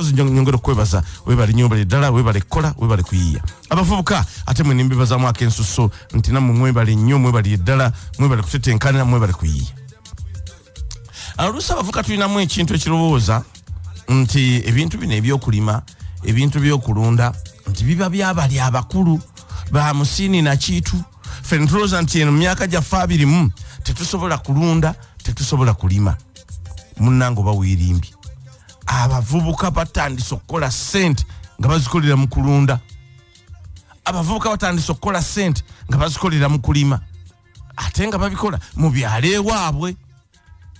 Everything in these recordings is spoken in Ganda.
kozi nyongero kwebaza webali nyumba lidala webali kola webali kuyiya abavubuka ate mwe nimbibaza mu akensuso nti namwe mwebali nnyo mwebali lidala mwebali kutetenkana mwebali kuyiya alusa abavubuka tulinamu ekintu ekirowooza nti ebintu bino ebyokulima ebintu byokulunda nti biba byabali abakulu ba musini na kitu fentroza nti eno myaka gyaffe 20 tetusobola kulunda tetusobola kulima munnango bawirimbi abavubuka batandise okukola sente nga bazikolera mu kulunda abavubuka batandise okukola sente nga bazikolera mu kulima ate nga babikola mu byalo ewaabwe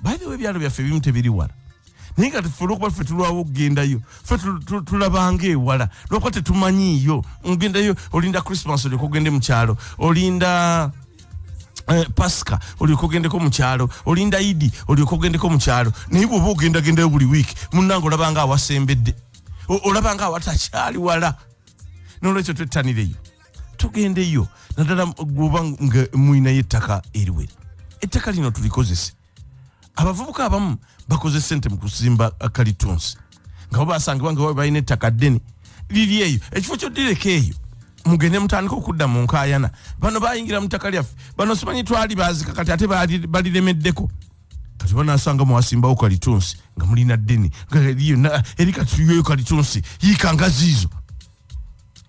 bayiwe byalo byaffe ebimu tebiri wala naye nga tufuna okuba ffe tulwawo okugendayo ffe tulabanga ewala lwokuba tetumanyiiyo ogendayo olinda Christmas olyoka ogende mu kyalo olinda Pasika olyoka ogendeko mu kyalo olinda Idi olyoka ogendeko mu kyalo naye bw'oba ogendagendayo buli wiiki munnange olabanga awasembedde olabanga awatakyali wala n'olwekyo twettanireyo tugendeyo naddala gwoba nga mwinayo ettaka eriwere ettaka lino tulikozese abavubuka abamu bakoze sente mu kusimba kalitunsi nga basangibwa nga balina ettaka ddene liri eyo ekifo ky'oddireko eyo mugende mutandika okudda mu nkaayana bano bayingira mu ttaka lyaffe bano simanyi twali baazika kati ate baliremeddeko kati banasanga muwasimbawo kalitunsi nga mulina ddene eri kati tuyiweyo kalitunsi yiikanga ziizo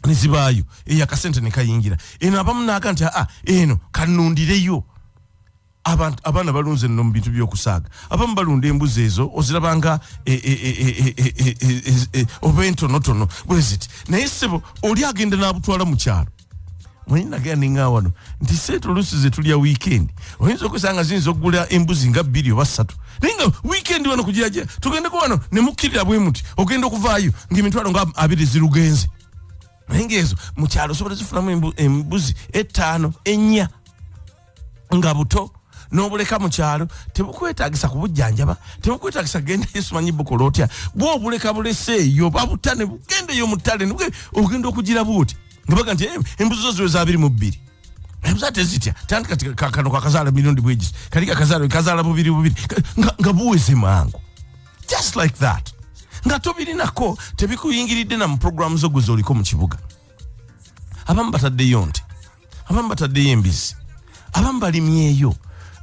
nezibaayo eyo akasente ne kayingira eno abamu naaga nti eno kanundireyo abaana balunze nno mu bintu by'okusaaga abamu balunda embuzi ezo ozirabanga oba entonotono bweziti naye ssebo oli agenda n'abutwala mu kyalo mwenyi nagenda neŋŋaa wano nti seeto oluusi ze tulya wiikendi oyinza okusanga ziyinza okugula embuzi nga 2 oba 3 naye nga wiikendi wano kugiragira tugendeko wano ne mukkirira bwe muti ogenda okuvaayo ng'emitwalo nga 2 zirugenze naye ng'ezo mu kyalo osobola zifunamu embuzi 5 4 nga buto n'obuleka mu kyalo tebukwetaagisa kubujjanjaba tebukwetaagisa genda Yesu manyi bukola otya bw'obuleka buleseeyo babutane bugendeyo mu ttale ogenda okugira bwoti nga baga nti embuzi zo ziwe za 22 embuzi ate zitya tanti kati kano kakazaala mirundi bwegisi kali kazaala 2 nga buweze mangu just like that nga tobirinako tebikuyingiridde na mu programu zo gwe z'oliko mu kibuga abamu bataddeyo nti abamu bataddeyo embizi abamu balimyeyo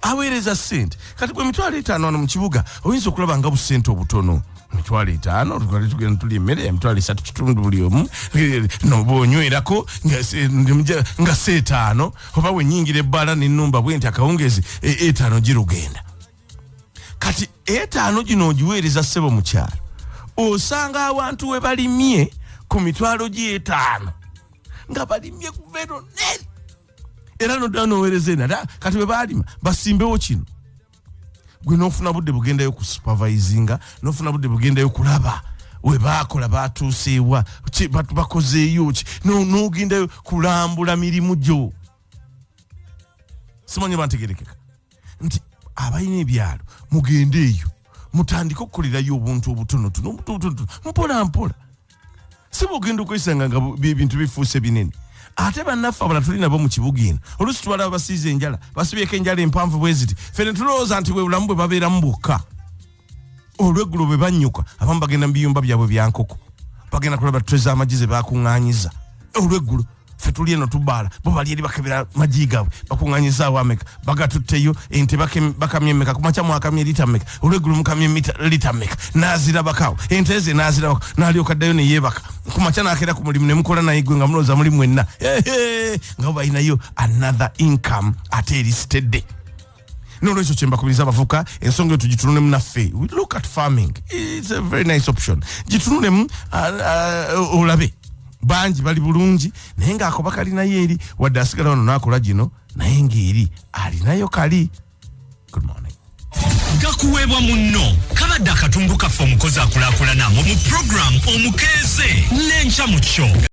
aweereza sente kati bwe 5,000 wano mu kibuga oyinza okulaba nga busente obutono 5,000 tugenda tuli emmere 3.5 buli omu nobonywerako nga 5 oba wenyingira ebbaala n'ennumba bwe nti akawungeezi 5 girugenda kati 5 gino ogiweereza ssebo mu kyalo osanga abantu we balimye ku 5,000 nga balimye ku vero neri era noweereza ena kati we balima basimbewo kino gwe n'ofuna budde bugendayo ku supervisinga n'ofuna budde bugendayo kulaba we baakola baatuuseewa bakozeeyo ki n'ogendayo kulambula mirimu gyo simanyi bantegerekeka nti abalina ebyalo mugende eyo mutandike okukolerayo obuntu obutonotono mpola mpola si bwogenda okwesanga nga ebintu bifuuse binene ate bannaffe abala tuli nabo mu kibuga eno oluusi tubalaba basiize enjala basibyeko enjala empanvu bwe ziti fene tulowooza nti bwe bulamu bwe babeeramu bwokka olweggulo bwe bannyuka abamu bagenda mu biyumba byabwe byankoko bagenda kulaba ttwe z'amagi ze bakuŋŋaanyiza olweggulo ffe tuli eno tubaala bo bali eri bakebera magi gaabwe bakuŋŋaanyizaawo ameka bagatutteyo ente bakamye mmeka ku makya mwakamye lita mmeka olweggulo mukamye lita mmeka n'azirabakawo ente ze n'azirabako n'alyoka ddayo ne yeebaka ku makya n'akeera ku mulimu ne mukola naye gwe nga mulowooza muli mwenna nga bo balinayo another income ate erisitedde n'olwekyo kye mbakubiriza abavuka ensonga eyo tugitunulemu naffe we look at farming it's a very nice option gitunulemu olabe bangi bali bulungi naye ng'akoba kalinayo eri wadde asigala wano n'akola gino naye ng'eri alinayo kali. Good morning. Gakuweebwa munno kabadde akatundu kaffe omukozi akulaakulana mu program omukeeze n'enkya mu kyo.